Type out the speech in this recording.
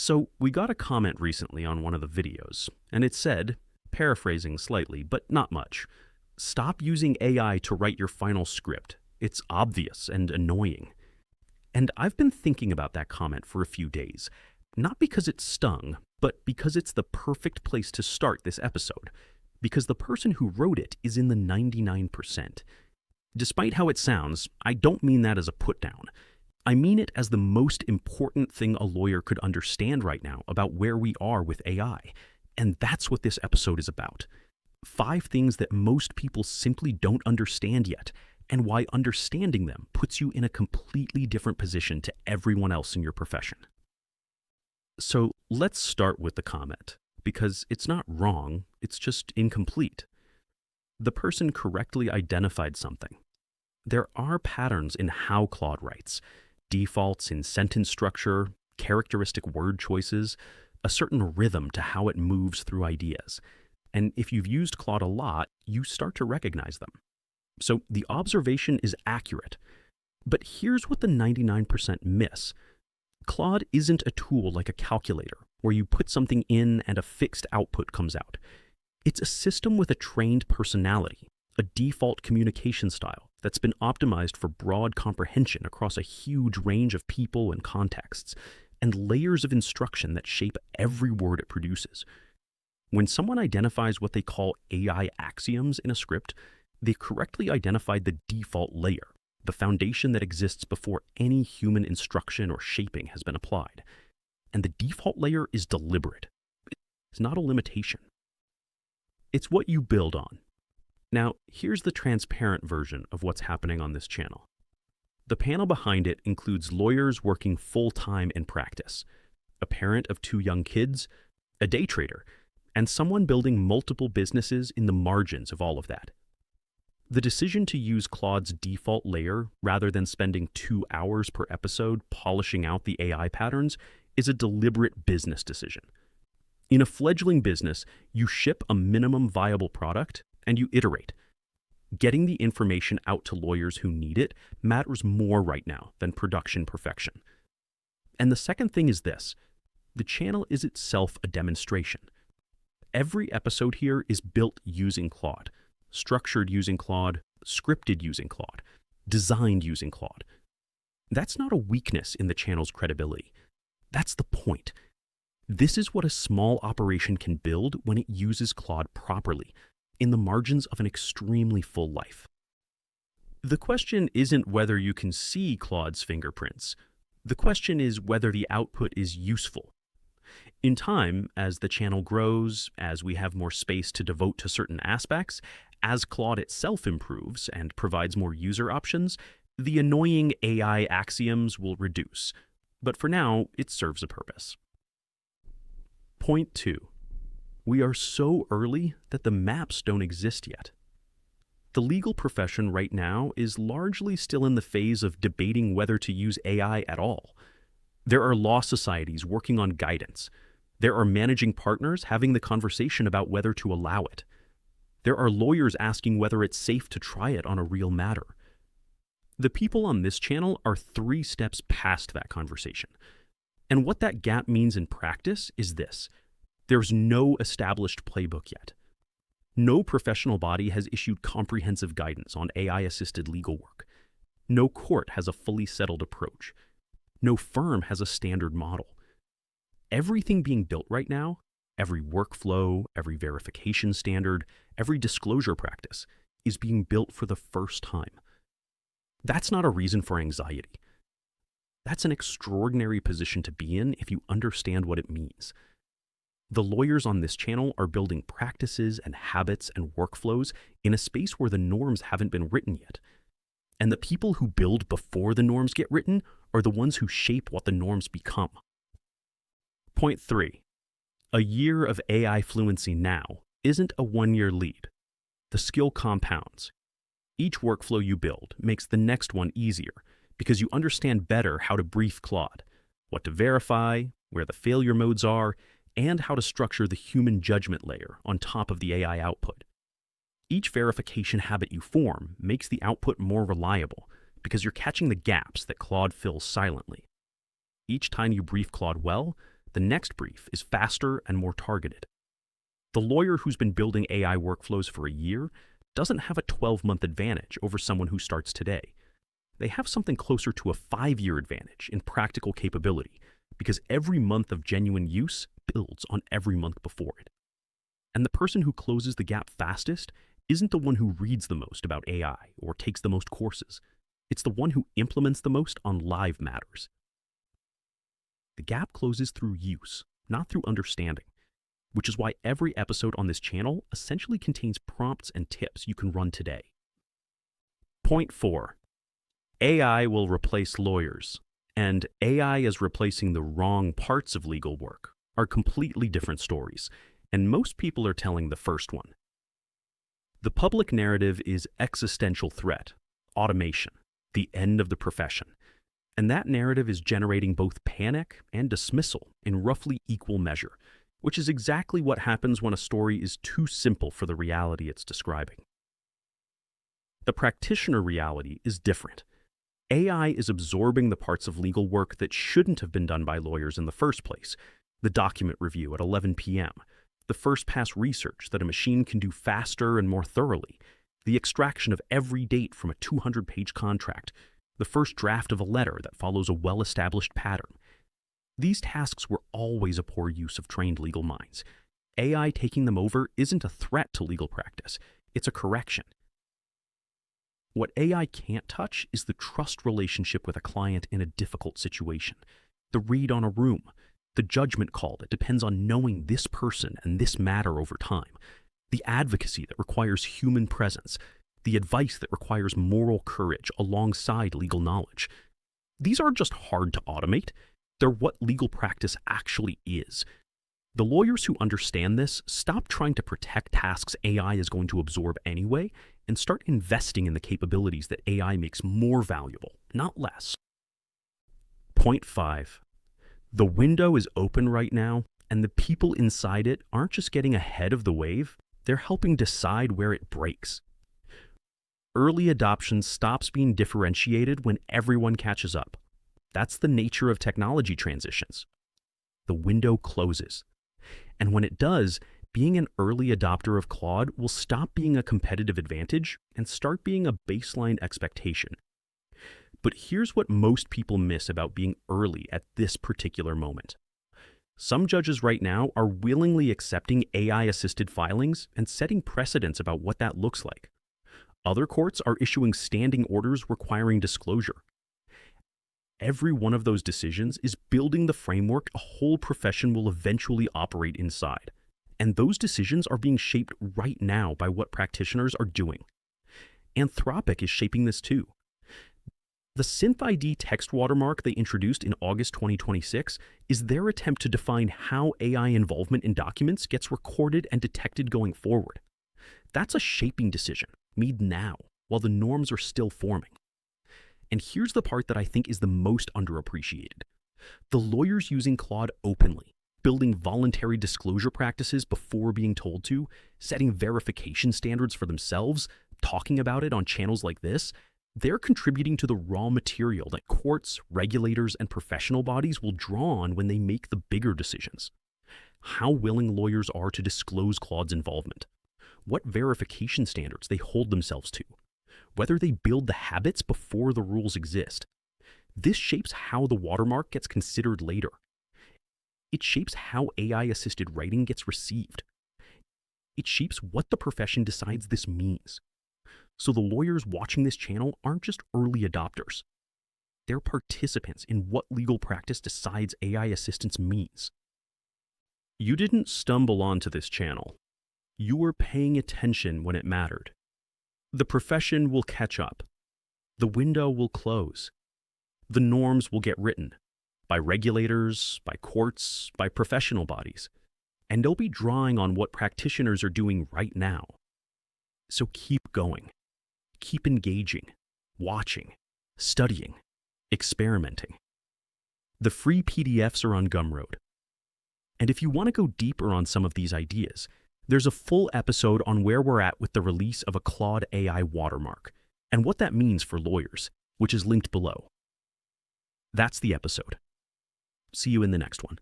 So we got a comment recently on one of the videos, and it said, paraphrasing slightly, but not much, "Stop using AI to write your final script. It's obvious and annoying." And I've been thinking about that comment for a few days, not because it stung, but because it's the perfect place to start this episode, because the person who wrote it is in the 99%. Despite how it sounds, I don't mean that as a put-down. I mean it as the most important thing a lawyer could understand right now about where we are with AI. And that's what this episode is about. 5 things that most people simply don't understand yet, and why understanding them puts you in a completely different position to everyone else in your profession. So let's start with the comment, because it's not wrong, it's just incomplete. The person correctly identified something. There are patterns in how Claude writes, defaults in sentence structure, characteristic word choices, a certain rhythm to how it moves through ideas. And if you've used Claude a lot, you start to recognize them. So the observation is accurate. But here's what the 99% miss. Claude isn't a tool like a calculator, where you put something in and a fixed output comes out. It's a system with a trained personality, a default communication style that's been optimized for broad comprehension across a huge range of people and contexts, and layers of instruction that shape every word it produces. When someone identifies what they call AI axioms in a script, they correctly identified the default layer, the foundation that exists before any human instruction or shaping has been applied. And the default layer is deliberate. It's not a limitation. It's what you build on. Now, here's the transparent version of what's happening on this channel. The panel behind it includes lawyers working full-time in practice, a parent of 2 young kids, a day trader, and someone building multiple businesses in the margins of all of that. The decision to use Claude's default layer rather than spending 2 hours per episode polishing out the AI patterns is a deliberate business decision. In a fledgling business, you ship a minimum viable product and you iterate. Getting the information out to lawyers who need it matters more right now than production perfection. And the second thing is this: the channel is itself a demonstration. Every episode here is built using Claude, structured using Claude, scripted using Claude, designed using Claude. That's not a weakness in the channel's credibility. That's the point. This is what a small operation can build when it uses Claude properly, in the margins of an extremely full life. The question isn't whether you can see Claude's fingerprints. The question is whether the output is useful. In time, as the channel grows, as we have more space to devote to certain aspects, as Claude itself improves and provides more user options, the annoying AI axioms will reduce. But for now, it serves a purpose. Point 2. We are so early that the maps don't exist yet. The legal profession right now is largely still in the phase of debating whether to use AI at all. There are law societies working on guidance. There are managing partners having the conversation about whether to allow it. There are lawyers asking whether it's safe to try it on a real matter. The people on this channel are 3 steps past that conversation. And what that gap means in practice is this: there's no established playbook yet. No professional body has issued comprehensive guidance on AI-assisted legal work. No court has a fully settled approach. No firm has a standard model. Everything being built right now, every workflow, every verification standard, every disclosure practice, is being built for the first time. That's not a reason for anxiety. That's an extraordinary position to be in if you understand what it means. The lawyers on this channel are building practices and habits and workflows in a space where the norms haven't been written yet. And the people who build before the norms get written are the ones who shape what the norms become. Point 3. A year of AI fluency now isn't a 1-year lead. The skill compounds. Each workflow you build makes the next one easier because you understand better how to brief Claude, what to verify, where the failure modes are, and how to structure the human judgment layer on top of the AI output. Each verification habit you form makes the output more reliable because you're catching the gaps that Claude fills silently. Each time you brief Claude well, The next brief is faster and more targeted. The lawyer who's been building AI workflows for a year doesn't have a 12-month advantage over someone who starts today. They have something closer to a 5-year advantage in practical capability, because every month of genuine use builds on every month before it. And the person who closes the gap fastest isn't the one who reads the most about AI or takes the most courses. It's the one who implements the most on live matters. The gap closes through use, not through understanding, which is why every episode on this channel essentially contains prompts and tips you can run today. Point 4. AI will replace lawyers, and AI is replacing the wrong parts of legal work are completely different stories, and most people are telling the first one. The public narrative is existential threat, automation, the end of the profession, and that narrative is generating both panic and dismissal in roughly equal measure, which is exactly what happens when a story is too simple for the reality it's describing. The practitioner reality is different. AI is absorbing the parts of legal work that shouldn't have been done by lawyers in the first place, the document review at 11 p.m., the first-pass research that a machine can do faster and more thoroughly, the extraction of every date from a 200-page contract, the first draft of a letter that follows a well-established pattern. These tasks were always a poor use of trained legal minds. AI taking them over isn't a threat to legal practice, it's a correction. What AI can't touch is the trust relationship with a client in a difficult situation, the read on a room, the judgment call that depends on knowing this person and this matter over time, the advocacy that requires human presence, the advice that requires moral courage alongside legal knowledge. These aren't just hard to automate, they're what legal practice actually is. The lawyers who understand this stop trying to protect tasks AI is going to absorb anyway and start investing in the capabilities that AI makes more valuable, not less. Point 5. The window is open right now, and the people inside it aren't just getting ahead of the wave, they're helping decide where it breaks. Early adoption stops being differentiated when everyone catches up. That's the nature of technology transitions. The window closes. And when it does, being an early adopter of Claude will stop being a competitive advantage and start being a baseline expectation. But here's what most people miss about being early at this particular moment. Some judges right now are willingly accepting AI-assisted filings and setting precedents about what that looks like. Other courts are issuing standing orders requiring disclosure. Every one of those decisions is building the framework a whole profession will eventually operate inside. And those decisions are being shaped right now by what practitioners are doing. Anthropic is shaping this too. The SynthID text watermark they introduced in August 2026 is their attempt to define how AI involvement in documents gets recorded and detected going forward. That's a shaping decision, made now, while the norms are still forming. And here's the part that I think is the most underappreciated. The lawyers using Claude openly, building voluntary disclosure practices before being told to, setting verification standards for themselves, talking about it on channels like this, they're contributing to the raw material that courts, regulators, and professional bodies will draw on when they make the bigger decisions. How willing lawyers are to disclose Claude's involvement, what verification standards they hold themselves to, whether they build the habits before the rules exist. This shapes how the watermark gets considered later. It shapes how AI-assisted writing gets received. It shapes what the profession decides this means. So the lawyers watching this channel aren't just early adopters. They're participants in what legal practice decides AI assistance means. You didn't stumble onto this channel. You were paying attention when it mattered. The profession will catch up. The window will close. The norms will get written by regulators, by courts, by professional bodies, and they'll be drawing on what practitioners are doing right now. So keep going. Keep engaging, watching, studying, experimenting. The free PDFs are on Gumroad. And if you want to go deeper on some of these ideas, there's a full episode on where we're at with the release of a Claude AI watermark and what that means for lawyers, which is linked below. That's the episode. See you in the next one.